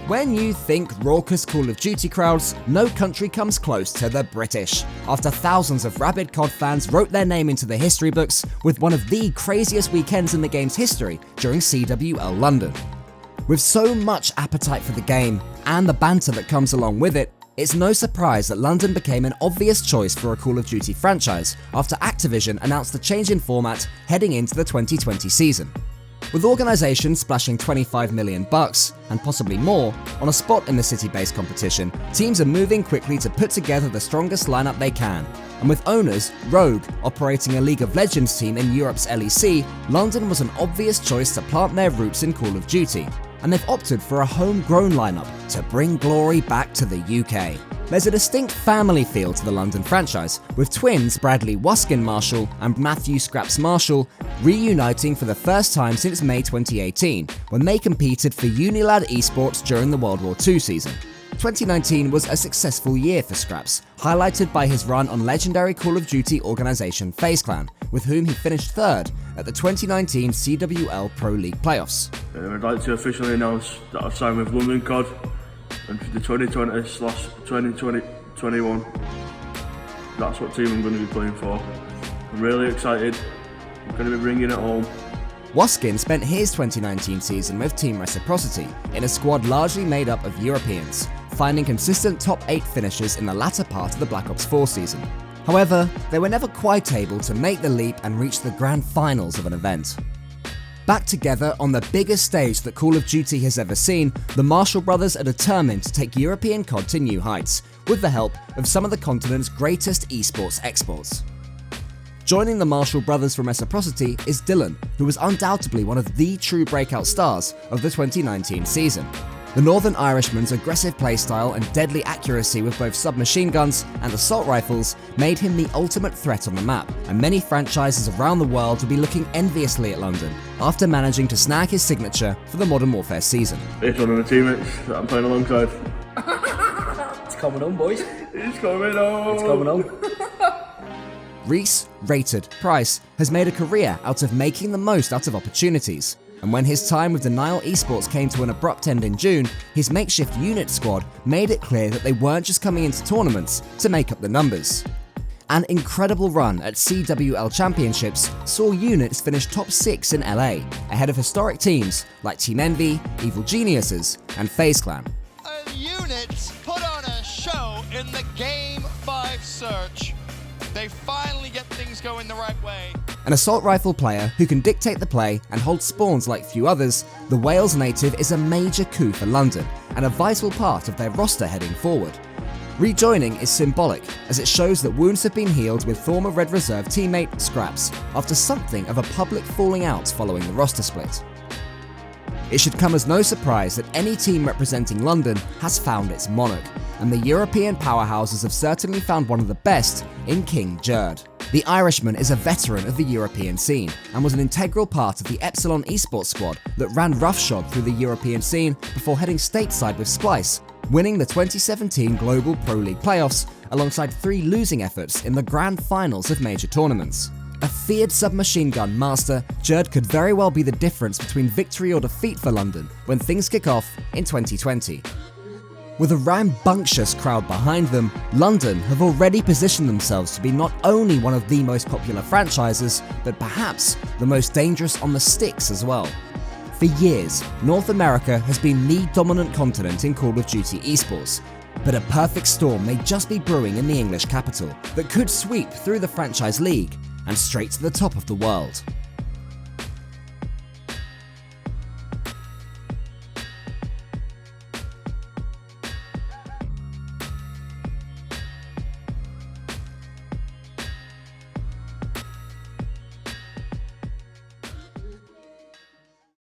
When you think raucous Call of Duty crowds, no country comes close to the British, after thousands of rabid COD fans wrote their name into the history books with one of the craziest weekends in the game's history during CWL London. With so much appetite for the game, and the banter that comes along with it, it's no surprise that London became an obvious choice for a Call of Duty franchise after Activision announced the change in format heading into the 2020 season. With organisations splashing $25 million, and possibly more, on a spot in the city-based competition, teams are moving quickly to put together the strongest lineup they can. And with owners, Rogue, operating a League of Legends team in Europe's LEC, London was an obvious choice to plant their roots in Call of Duty. And they've opted for a homegrown lineup to bring glory back to the UK. There's a distinct family feel to the London franchise, with twins Bradley Wuskin Marshall and Matthew Skrapz Marshall reuniting for the first time since May 2018, when they competed for Unilad Esports during the World War II season. 2019 was a successful year for Skrapz, highlighted by his run on legendary Call of Duty organisation FaZe Clan, with whom he finished third at the 2019 CWL Pro League playoffs. I'd like to officially announce that I've signed with London COD, and for the 2020/2021, that's what team I'm going to be playing for. I'm really excited, I'm going to be bringing it home. Wuskin spent his 2019 season with Team Reciprocity, in a squad largely made up of Europeans, finding consistent top 8 finishes in the latter part of the Black Ops 4 season. However, they were never quite able to make the leap and reach the grand finals of an event. Back together on the biggest stage that Call of Duty has ever seen, the Marshall brothers are determined to take European COD to new heights, with the help of some of the continent's greatest esports exports. Joining the Marshall brothers from Reciprocity is Dylan, who was undoubtedly one of the true breakout stars of the 2019 season. The Northern Irishman's aggressive playstyle and deadly accuracy with both submachine guns and assault rifles made him the ultimate threat on the map, and many franchises around the world will be looking enviously at London after managing to snag his signature for the Modern Warfare season. It's one of the teammates that I'm playing alongside. It's coming on, boys. It's coming on. It's coming on. Rhys Rated Price has made a career out of making the most out of opportunities. And when his time with Denial Esports came to an abrupt end in June, his makeshift unit squad made it clear that they weren't just coming into tournaments to make up the numbers. An incredible run at CWL Championships saw units finish top 6 in LA, ahead of historic teams like Team Envy, Evil Geniuses, and FaZe Clan. Units put on a show in the Game 5 search. They finally get things going the right way. An assault rifle player who can dictate the play and hold spawns like few others, the Wales native is a major coup for London and a vital part of their roster heading forward. Rejoining is symbolic, as it shows that wounds have been healed with former Red Reserve teammate Skrapz after something of a public falling out following the roster split. It should come as no surprise that any team representing London has found its monarch, and the European powerhouses have certainly found one of the best in King Jurd. The Irishman is a veteran of the European scene and was an integral part of the Epsilon esports squad that ran roughshod through the European scene before heading stateside with Splice, winning the 2017 Global Pro League playoffs alongside 3 losing efforts in the grand finals of major tournaments. A feared submachine gun master, Jurd could very well be the difference between victory or defeat for London when things kick off in 2020. With a rambunctious crowd behind them, London have already positioned themselves to be not only one of the most popular franchises, but perhaps the most dangerous on the sticks as well. For years, North America has been the dominant continent in Call of Duty esports, but a perfect storm may just be brewing in the English capital that could sweep through the franchise league and straight to the top of the world.